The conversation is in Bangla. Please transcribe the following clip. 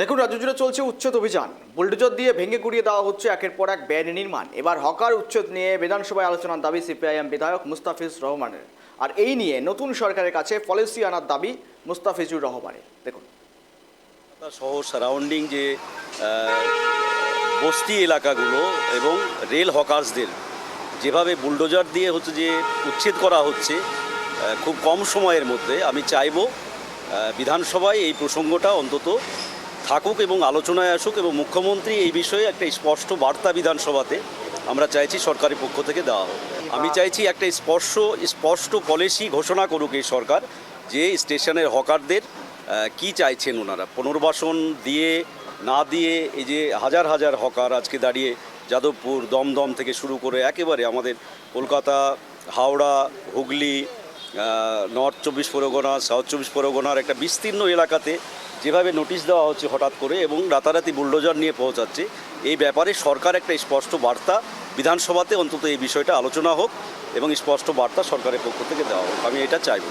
দেখুন, রাজ্য জুড়ে চলছে উচ্ছেদ অভিযান। বুলডোজার দিয়ে ভেঙে গুড়িয়ে দেওয়া হচ্ছে একের পর এক বেআইনি নির্মাণ। এবার হকার উচ্ছেদ নিয়ে বিধানসভায় আলোচনার দাবি সিপিআইএম বিধায়ক মুস্তাফিজ রহমানের। আর এই নিয়ে নতুন সরকারের কাছে পলিসি আনার দাবি মুস্তাফিজুর রহমানের। দেখুন, শহর সারাউন্ডিং যে বস্তি এলাকাগুলো এবং রেল হকার্সদের যেভাবে বুলডোজার দিয়ে যে উচ্ছেদ করা হচ্ছে খুব কম সময়ের মধ্যে, আমি চাইব বিধানসভায় এই প্রসঙ্গটা অন্তত থাকুক এবং আলোচনায় আসুক, এবং মুখ্যমন্ত্রী এই বিষয়ে একটা স্পষ্ট বার্তা বিধানসভাতে আমরা চাইছি সরকারের পক্ষ থেকে দেওয়া হোক। আমি চাইছি একটা স্পষ্ট পলিসি ঘোষণা করুক এই সরকার, যে স্টেশনের হকারদের কি চাইছেন ওনারা, পুনর্বাসন দিয়ে না দিয়ে। এই যে হাজার হাজার হকার আজকে দাঁড়িয়ে যাদবপুর, দমদম থেকে শুরু করে একেবারে আমাদের কলকাতা, হাওড়া, হুগলি, নর্থ 24 পরগনা, সাউথ 24 পরগনার একটা বিস্তীর্ণ এলাকাতে যেভাবে নোটিশ দেওয়া হচ্ছে হঠাৎ করে এবং রাতারাতি বুলডোজার নিয়ে পৌঁছাচ্ছে, এই ব্যাপারে সরকার একটা স্পষ্ট বার্তা বিধানসভাতে অন্তত এই বিষয়টা আলোচনা হোক এবং স্পষ্ট বার্তা সরকারের পক্ষ থেকে দেওয়া হোক। আমি এটা চাইব।